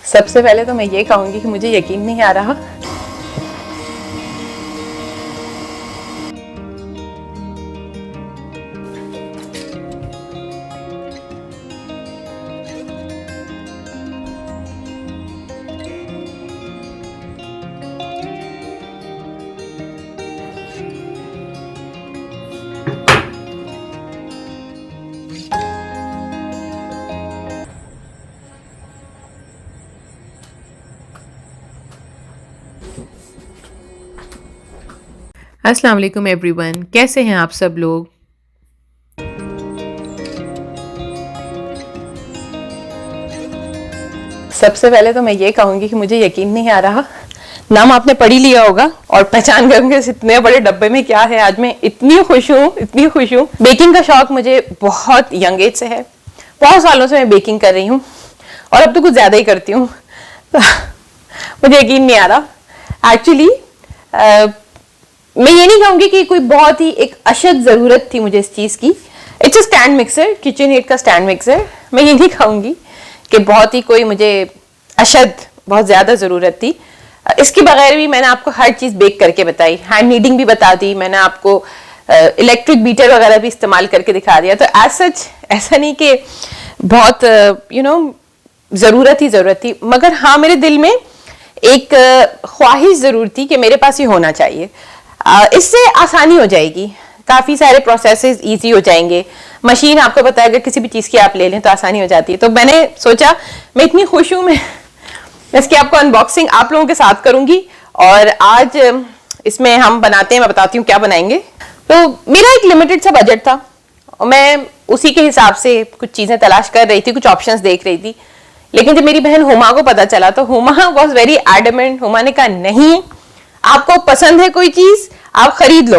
सबसे पहले तो मैं ये कहूँगी कि मुझे यकीन नहीं आ रहा। अस्सलाम वालेकुम एवरीवन, कैसे हैं आप सब लोग। सबसे पहले तो मैं ये कहूँगी कि मुझे यकीन नहीं आ रहा। नाम आपने पढ़ ही लिया होगा और पहचान गए होंगे इतने बड़े डब्बे में क्या है। आज मैं इतनी खुश हूँ। बेकिंग का शौक मुझे बहुत यंग एज से है। बहुत सालों से मैं बेकिंग कर रही हूँ और अब तो कुछ ज़्यादा ही करती हूँ। तो मुझे यकीन नहीं आ रहा। एक्चुअली मैं ये नहीं कहूँगी कि कोई बहुत ही एक अशद ज़रूरत थी मुझे इस चीज़ की। It's a stand mixer, kitchen head का स्टैंड मिक्सर। मैं ये नहीं कहूँगी कि बहुत ही कोई मुझे अशद बहुत ज़्यादा ज़रूरत थी। इसके बगैर भी मैंने आपको हर चीज़ बेक करके बताई, हैंड नीडिंग भी बता दी, मैंने आपको इलेक्ट्रिक बीटर वगैरह भी इस्तेमाल करके दिखा दिया। तो एज सच ऐसा नहीं कि बहुत ज़रूरत थी, मगर हाँ मेरे दिल में एक ख्वाहिश ज़रूर थी कि मेरे पास ये होना चाहिए। इससे आसानी हो जाएगी, काफ़ी सारे प्रोसेसेस इजी हो जाएंगे। मशीन आपको पता है अगर किसी भी चीज़ की आप ले लें तो आसानी हो जाती है। तो मैंने सोचा मैं इतनी खुश हूँ, मैं इसकी आपको अनबॉक्सिंग आप लोगों के साथ करूँगी। और आज इसमें हम बनाते हैं, मैं बताती हूँ क्या बनाएंगे। तो मेरा एक लिमिटेड सा बजट था और मैं उसी के हिसाब से कुछ चीज़ें तलाश कर रही थी, कुछ ऑप्शंस देख रही थी। लेकिन जब मेरी बहन हुमा को पता चला तो Huma was very adamant. Huma ने कहा नहीं, आपको पसंद है कोई चीज़ आप खरीद लो।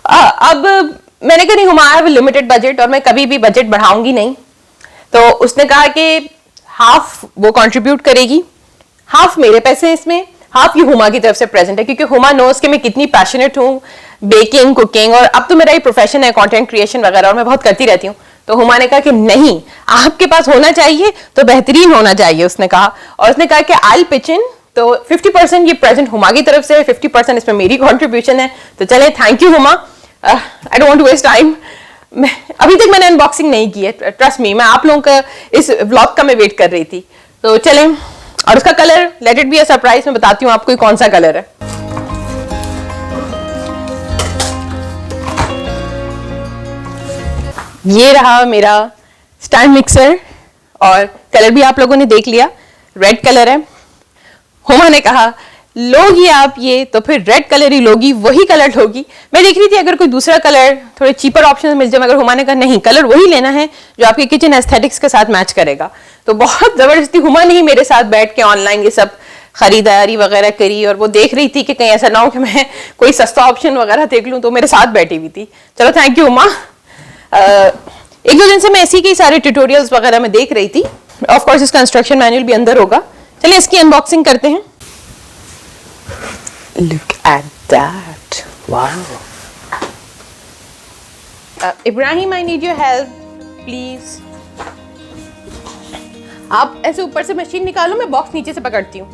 अब मैंने कहा नहीं Huma, I have limited budget और मैं कभी भी बजट बढ़ाऊंगी नहीं। तो उसने कहा कि हाफ वो कंट्रीब्यूट करेगी, हाफ मेरे पैसे हैं इसमें, हाफ ये हुमा की तरफ से प्रेजेंट है, क्योंकि हुमा नोस कि मैं कितनी पैशनेट हूँ बेकिंग, कुकिंग, और अब तो मेरा ये प्रोफेशन है कंटेंट क्रिएशन वगैरह और मैं बहुत करती रहती हूँ। तो हुमा ने कहा कि नहीं, आपके पास होना चाहिए तो बेहतरीन होना चाहिए, उसने कहा। और उसने कहा कि आई पिच इन, तो 50% ये प्रेजेंट हुमा की तरफ से है, 50% इसमें मेरी कंट्रीब्यूशन है। तो चले, thank you Huma. I don't want to waste time. अभी तक मैंने अनबॉक्सिंग नहीं की है, ट्रस्ट मी। मैं आप लोगों का इस व्लॉग का मैं वेट कर रही थी। तो चलें, और उसका colour let it be a surprise, मैं बताती हूँ आपको कौन सा कलर है। ये रहा मेरा स्टैंड मिक्सर और कलर भी आप लोगों ने देख लिया, रेड कलर है। हुमा ने कहा लोगी आप ये तो फिर रेड कलर ही लोगी, वही कलर लोगी। मैं देख रही थी अगर कोई दूसरा कलर, थोड़े चीपर ऑप्शन मिल जाए, मगर हुमा ने कहा नहीं, कलर वही लेना है जो आपके किचन एस्थेटिक्स के साथ मैच करेगा। तो बहुत जबरदस्ती हुमा ने ही मेरे साथ बैठ के ऑनलाइन ये सब खरीदारी वगैरह करी और वो देख रही थी कि कहीं ऐसा ना हो कि मैं कोई सस्ता ऑप्शन वगैरह देख लूँ, तो मेरे साथ बैठी हुई थी। चलो थैंक यू हुमा। एक दो दिन से मैं ऐसी कई सारे ट्यूटोरियल्स वगैरह में देख रही थी। ऑफ कोर्स इसका इंस्ट्रक्शन मैनुअल भी अंदर होगा। चलिए इसकी अनबॉक्सिंग करते हैं। Look at that! Wow! Ibrahim, I need your help, please. आप ऐसे ऊपर से मशीन निकालो, मैं बॉक्स नीचे से पकड़ती हूँ।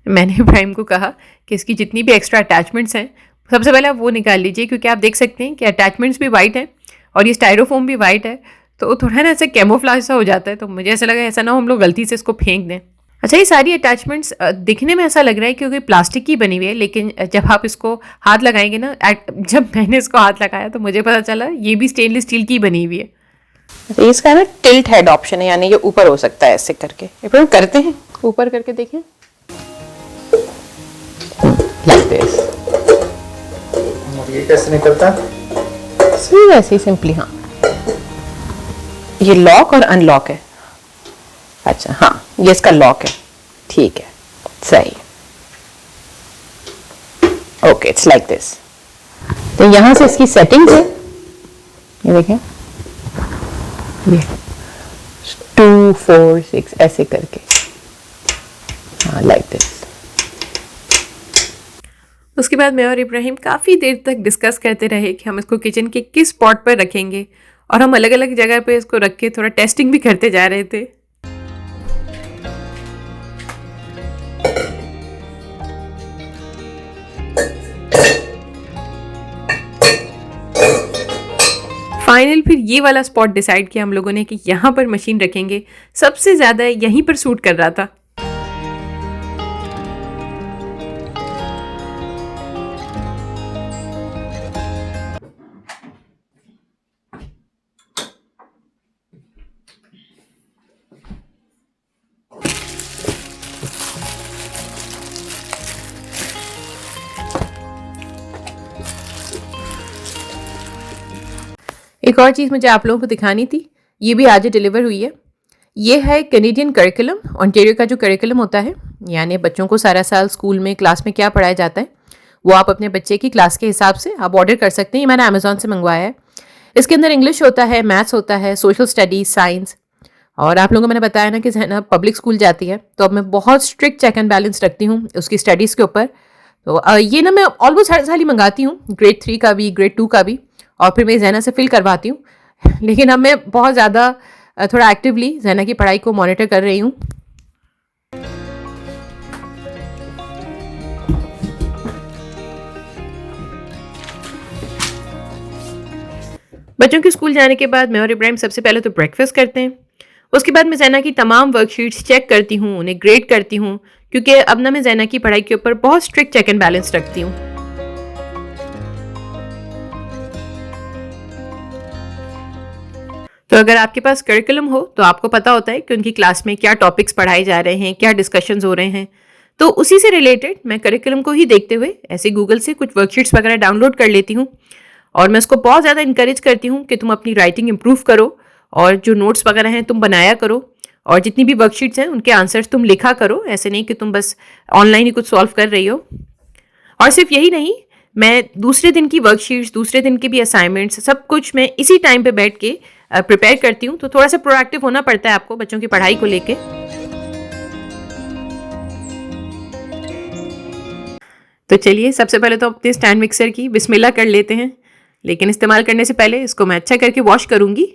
मैंने इब्राहिम को कहा कि इसकी जितनी भी एक्स्ट्रा अटैचमेंट्स हैं सबसे पहले आप वो निकाल लीजिए, क्योंकि आप देख सकते हैं कि अटैचमेंट्स भी वाइट हैं और ये स्टायरोफोम भी वाइट है, तो थोड़ा ना ऐसे कैमोफ्लेज सा हो जाता है। तो मुझे ऐसा लगा ऐसा ना हो हम लोग गलती से इसको फेंक दें। अच्छा, ये सारी अटैचमेंट्स दिखने में ऐसा लग रहा है क्योंकि प्लास्टिक की बनी हुई है, लेकिन जब आप इसको हाथ लगाएंगे ना, जब मैंने इसको हाथ लगाया तो मुझे पता चला ये भी स्टेनलेस स्टील की बनी हुई है। तो इसका ना टिल्ट हेड ऑप्शन है, यानी ये ऊपर हो सकता है ऐसे करके। इब्राहिम करते हैं, ऊपर करके देखें, लाइक दिस। ये कैसे निकलता? सीधे ऐसे ही सिंपली। हाँ, ये लॉक और अनलॉक है। अच्छा हाँ, ये इसका लॉक है, ठीक है, सही। Okay, it's like this. तो यहां से इसकी सेटिंग्स है, ये देखें, ये 2 4 6 ऐसे करके, हाँ लाइक दिस। उसके बाद मैं और इब्राहिम काफ़ी देर तक डिस्कस करते रहे कि हम इसको किचन के किस स्पॉट पर रखेंगे, और हम अलग अलग जगह पे इसको रख के थोड़ा टेस्टिंग भी करते जा रहे थे। फाइनल फिर ये वाला स्पॉट डिसाइड किया हम लोगों ने कि यहाँ पर मशीन रखेंगे, सबसे ज़्यादा यहीं पर सूट कर रहा था। एक और चीज़ मुझे आप लोगों को दिखानी थी, ये भी आज डिलीवर हुई है। ये है कैनेडियन करिकुलम, ओंटारियो का जो करिकुलम होता है, यानी बच्चों को सारा साल स्कूल में क्लास में क्या पढ़ाया जाता है वो आप अपने बच्चे की क्लास के हिसाब से आप ऑर्डर कर सकते हैं। ये मैंने अमेजोन से मंगवाया है। इसके अंदर इंग्लिश होता है, मैथ्स होता है, सोशल स्टडीज़, साइंस। और आप लोगों को मैंने बताया ना कि जहना पब्लिक स्कूल जाती है, तो अब मैं बहुत स्ट्रिक्ट चेक एंड बैलेंस रखती हूँ उसकी स्टडीज़ के ऊपर। तो ये ना मैं ऑलमोस्ट हर साल ही मंगाती हूँ, ग्रेड 3 का भी, ग्रेड 2 का भी, और फिर मैं जैना से फिल करवाती हूँ। लेकिन अब मैं बहुत ज़्यादा थोड़ा एक्टिवली जैना की पढ़ाई को मॉनिटर कर रही हूँ। बच्चों के स्कूल जाने के बाद मैं और इब्राहिम सबसे पहले तो ब्रेकफास्ट करते हैं। उसके बाद मैं जैना की तमाम वर्कशीट्स चेक करती हूँ, उन्हें ग्रेड करती हूँ, क्योंकि अब ना मैं जैना की पढ़ाई के ऊपर बहुत स्ट्रिक्ट चेक एंड बैलेंस रखती हूँ। तो अगर आपके पास करिकुलम हो तो आपको पता होता है कि उनकी क्लास में क्या टॉपिक्स पढ़ाए जा रहे हैं, क्या डिस्कशंस हो रहे हैं। तो उसी से रिलेटेड मैं करिकुलम को ही देखते हुए ऐसे गूगल से कुछ वर्कशीट्स वगैरह डाउनलोड कर लेती हूँ, और मैं उसको बहुत ज़्यादा इंकरेज करती हूँ कि तुम अपनी राइटिंग इंप्रूव करो, और जो नोट्स वगैरह हैं तुम बनाया करो, और जितनी भी वर्कशीट्स हैं उनके आंसर्स तुम लिखा करो। ऐसे नहीं कि तुम बस ऑनलाइन ही कुछ सॉल्व कर रही हो। और सिर्फ यही नहीं, मैं दूसरे दिन की वर्कशीट्स, दूसरे दिन के भी असाइनमेंट्स, सब कुछ मैं इसी टाइम पे बैठ के प्रिपेयर करती हूँ। तो थोड़ा सा प्रोएक्टिव होना पड़ता है आपको बच्चों की पढ़ाई को लेके। तो चलिए सबसे पहले तो अपने स्टैंड मिक्सर की बिस्मिल्लाह कर लेते हैं, लेकिन इस्तेमाल करने से पहले इसको मैं अच्छा करके वॉश करूंगी।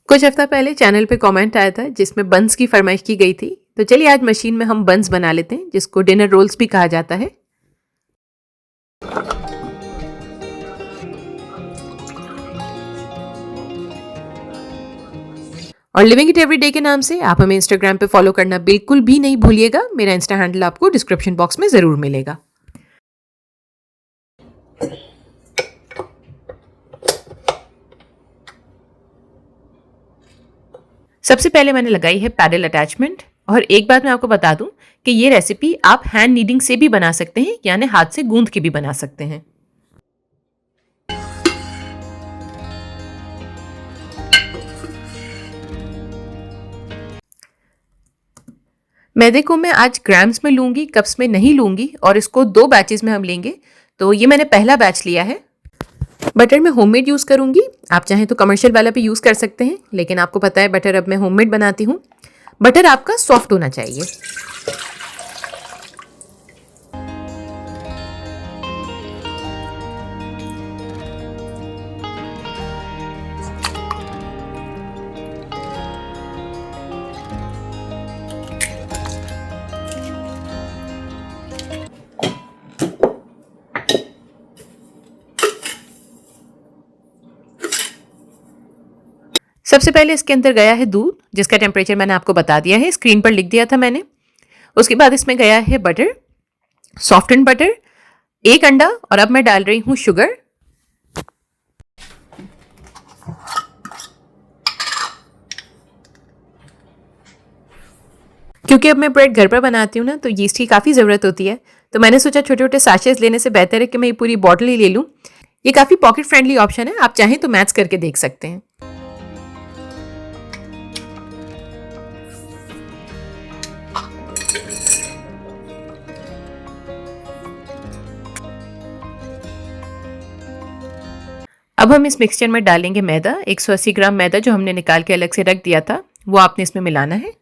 कुछ हफ्ता पहले चैनल पे कमेंट आया था जिसमें बंस की फरमाइश की गई थी। तो चलिए आज मशीन में हम बंस बना लेते हैं, जिसको डिनर रोल्स भी कहा जाता है। और लिविंग इट एवरी डे के नाम से आप हमें इंस्टाग्राम पे फॉलो करना बिल्कुल भी नहीं भूलिएगा। मेरा इंस्टा हैंडल आपको डिस्क्रिप्शन बॉक्स में जरूर मिलेगा। सबसे पहले मैंने लगाई है पैडल अटैचमेंट। और एक बात मैं आपको बता दूं कि ये रेसिपी आप हैंड नीडिंग से भी बना सकते हैं, यानी हाथ से गूंथ के भी बना सकते हैं। मैदे को मैं आज ग्राम्स में लूंगी, कप्स में नहीं लूंगी, और इसको 2 बैचेस में हम लेंगे। तो ये मैंने पहला बैच लिया है। बटर मैं होममेड यूज़ करूंगी, आप चाहें तो कमर्शियल वाला भी यूज़ कर सकते हैं, लेकिन आपको पता है बटर अब मैं होममेड बनाती हूँ। बटर आपका सॉफ्ट होना चाहिए। सबसे पहले इसके अंदर गया है दूध, जिसका टेम्परेचर मैंने आपको बता दिया है, स्क्रीन पर लिख दिया था मैंने। उसके बाद इसमें गया है बटर, सॉफ्टेंड बटर, 1 अंडा, और अब मैं डाल रही हूँ शुगर। क्योंकि अब मैं ब्रेड घर पर बनाती हूँ ना, तो यीस्ट की काफ़ी ज़रूरत होती है। तो मैंने सोचा छोटे छोटे सैशेस लेने से बेहतर है कि मैं ये पूरी बॉटल ही ले लूँ। ये काफ़ी पॉकेट फ्रेंडली ऑप्शन है, आप चाहें तो मैच करके देख सकते हैं। अब हम इस मिक्सचर में डालेंगे मैदा। 180 ग्राम मैदा जो हमने निकाल के अलग से रख दिया था वो आपने इसमें मिलाना है।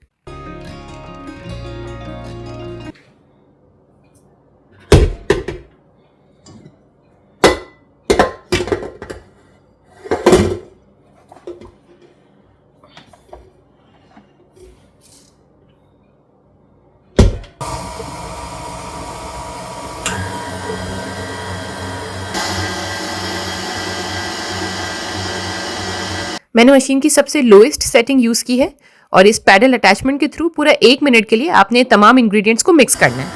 मैंने मशीन की सबसे लोएस्ट सेटिंग यूज़ की है और इस पैडल अटैचमेंट के थ्रू पूरा 1 मिनट के लिए आपने तमाम इंग्रेडिएंट्स को मिक्स करना है।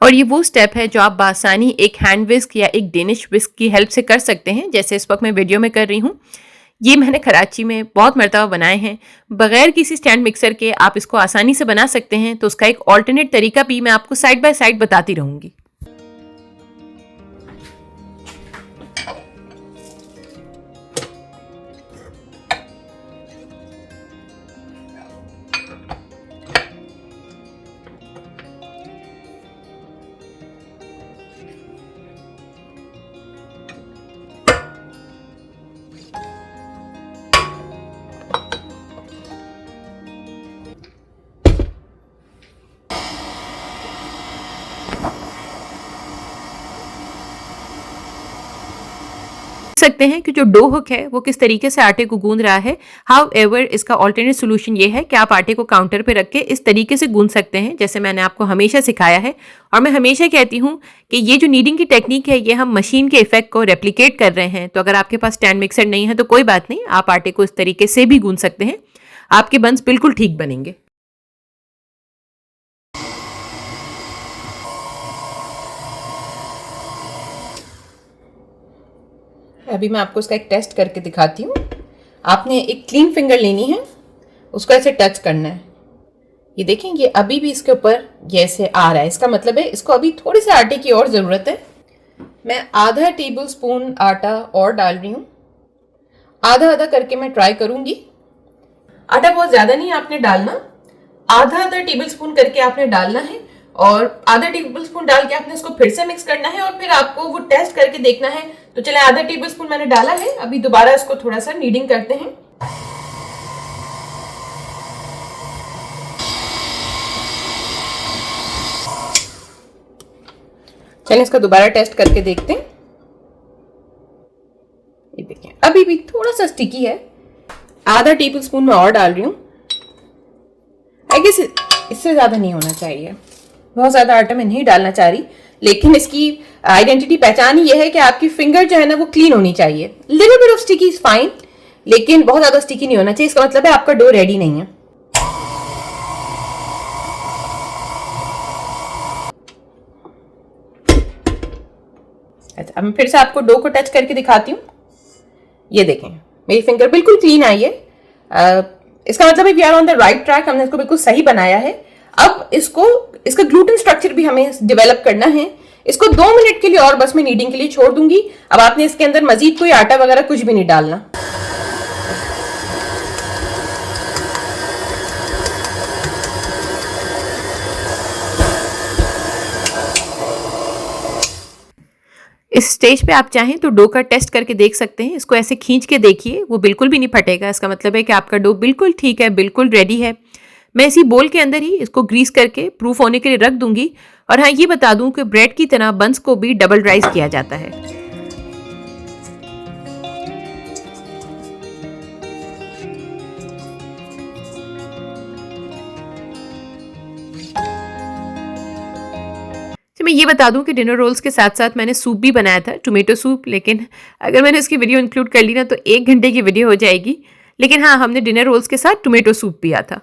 और ये वो स्टेप है जो आप बासानी एक हैंड विस्क या एक डेनिश विस्क की हेल्प से कर सकते हैं, जैसे इस वक्त मैं वीडियो में कर रही हूँ। ये मैंने कराची में बहुत मरतबा बनाए हैं। बगैर किसी स्टैंड मिक्सर के आप इसको आसानी से बना सकते हैं, तो उसका एक ऑल्टरनेट तरीका भी मैं आपको साइड बाय साइड बताती रहूँगी। सकते हैं कि जो डो हुक है वो किस तरीके से आटे को गूंद रहा है। हाउ एवर इसका ऑल्टरनेट सोल्यूशन ये है कि आप आटे को काउंटर पे रख के इस तरीके से गूंद सकते हैं जैसे मैंने आपको हमेशा सिखाया है। और मैं हमेशा कहती हूँ कि ये जो नीडिंग की टेक्निक है ये हम मशीन के इफेक्ट को रेप्लिकेट कर रहे हैं। तो अगर आपके पास स्टैंड मिक्सर नहीं है तो कोई बात नहीं, आप आटे को इस तरीके से भी गूंद सकते हैं, आपके बंस बिल्कुल ठीक बनेंगे। अभी मैं आपको इसका एक टेस्ट करके दिखाती हूँ। आपने एक क्लीन फिंगर लेनी है, उसको ऐसे टच करना है। ये देखें, ये अभी भी इसके ऊपर ये ऐसे आ रहा है, इसका मतलब है इसको अभी थोड़ी सी आटे की और ज़रूरत है। मैं आधा टेबल स्पून आटा और डाल रही हूँ। आधा आधा करके मैं ट्राई करूँगी। आटा बहुत ज़्यादा नहीं आपने डालना, आधा आधा टेबल स्पून करके आपने डालना है और आधा टेबल स्पून डाल के आपने इसको फिर से मिक्स करना है और फिर आपको वो टेस्ट करके देखना है। तो चले, आधा टेबल स्पून मैंने डाला है, अभी दोबारा इसको थोड़ा सा नीडिंग करते हैं। चलिए इसका दोबारा टेस्ट करके देखते हैं। ये देखें, अभी भी थोड़ा सा स्टिकी है। आधा टेबल स्पून मैं और डाल रही हूँ। आई गेस इससे ज्यादा नहीं होना चाहिए, बहुत ज्यादा आटा मैं नहीं डालना चाह रही, लेकिन इसकी आइडेंटिटी पहचान ही ये है कि आपकी फिंगर जो है ना वो क्लीन होनी चाहिए। Little bit of sticky is fine, लेकिन बहुत ज्यादा स्टिकी नहीं होना चाहिए। इसका मतलब है आपका डो रेडी नहीं है। अच्छा, अब मैं फिर से आपको डो को टच करके दिखाती हूँ। ये देखें, मेरी फिंगर बिल्कुल क्लीन आई है। इसका मतलब है we are on the right track, हमने इसको बिल्कुल सही बनाया है। अब इसका ग्लूटेन स्ट्रक्चर भी हमें डेवलप करना है। इसको 2 मिनट के लिए और बस मैं नीडिंग के लिए छोड़ दूंगी। अब आपने इसके अंदर मजीद कोई आटा वगैरह कुछ भी नहीं डालना। इस स्टेज पे आप चाहें तो डो का टेस्ट करके देख सकते हैं। इसको ऐसे खींच के देखिए, वो बिल्कुल भी नहीं फटेगा। इसका मतलब है कि आपका डो बिल्कुल ठीक है, बिल्कुल रेडी है। मैं इसी बोल के अंदर ही इसको ग्रीस करके प्रूफ होने के लिए रख दूंगी। और हाँ, ये बता दूं कि ब्रेड की तरह बंस को भी डबल राइस किया जाता है। तो मैं ये बता दूं कि डिनर रोल्स के साथ साथ मैंने सूप भी बनाया था, टोमेटो सूप। लेकिन अगर मैंने इसकी वीडियो इंक्लूड कर ली ना तो 1 घंटे की वीडियो हो जाएगी। लेकिन हाँ, हमने डिनर रोल्स के साथ टोमेटो सूप पिया था।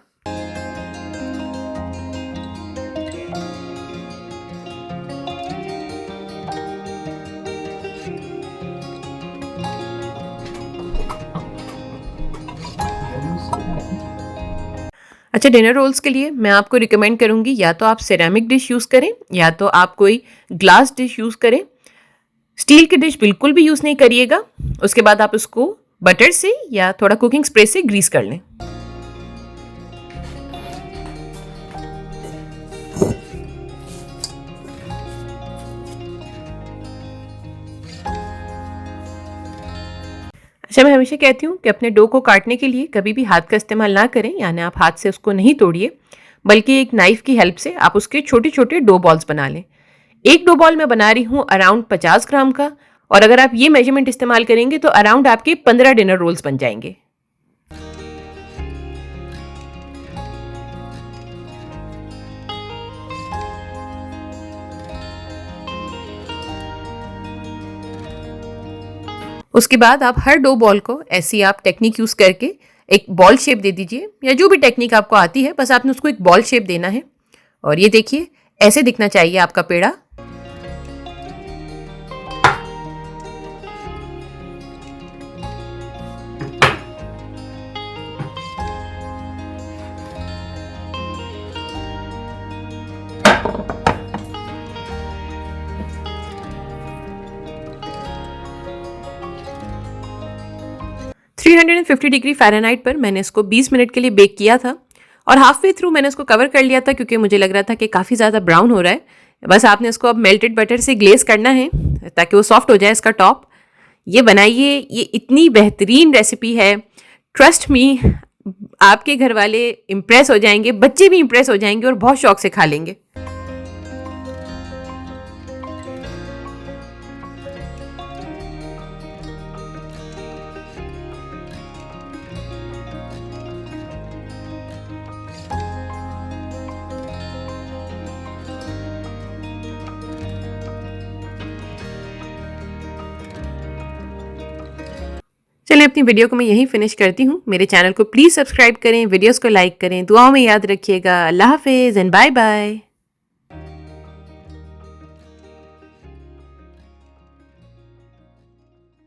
अच्छा, डिनर रोल्स के लिए मैं आपको रिकमेंड करूंगी या तो आप सिरेमिक डिश यूज़ करें या तो आप कोई ग्लास डिश यूज़ करें। स्टील की डिश बिल्कुल भी यूज़ नहीं करिएगा। उसके बाद आप उसको बटर से या थोड़ा कुकिंग स्प्रे से ग्रीस कर लें। अच्छा, मैं हमेशा कहती हूँ कि अपने डो को काटने के लिए कभी भी हाथ का इस्तेमाल ना करें, यानी आप हाथ से उसको नहीं तोड़िए, बल्कि एक नाइफ की हेल्प से आप उसके छोटे छोटे डो बॉल्स बना लें। एक डो बॉल मैं बना रही हूँ अराउंड 50 ग्राम का, और अगर आप ये मेजरमेंट इस्तेमाल करेंगे तो अराउंड आपके 15 डिनर रोल्स बन जाएंगे। उसके बाद आप हर डो बॉल को ऐसी आप टेक्निक यूज़ करके एक बॉल शेप दे दीजिए, या जो भी टेक्निक आपको आती है, बस आपने उसको एक बॉल शेप देना है। और ये देखिए, ऐसे दिखना चाहिए आपका पेड़ा। थ्री 350 डिग्री फ़ारेनहाइट पर मैंने इसको 20 मिनट के लिए बेक किया था, और हाफ वे थ्रू मैंने इसको कवर कर लिया था क्योंकि मुझे लग रहा था कि काफ़ी ज़्यादा ब्राउन हो रहा है। बस आपने इसको अब मेल्टेड बटर से ग्लेज करना है ताकि वो सॉफ्ट हो जाए इसका टॉप। ये बनाइए, ये इतनी बेहतरीन रेसिपी है, ट्रस्ट मी, आपके घर वाले इम्प्रेस हो जाएंगे, बच्चे भी इम्प्रेस हो जाएंगे और बहुत शौक से खा लेंगे। चलें, अपनी वीडियो को मैं यहीं फिनिश करती हूँ। मेरे चैनल को प्लीज़ सब्सक्राइब करें, वीडियोस को लाइक करें, दुआओं में याद रखिएगा। अल्लाह हाफिज़ एंड बाय बाय।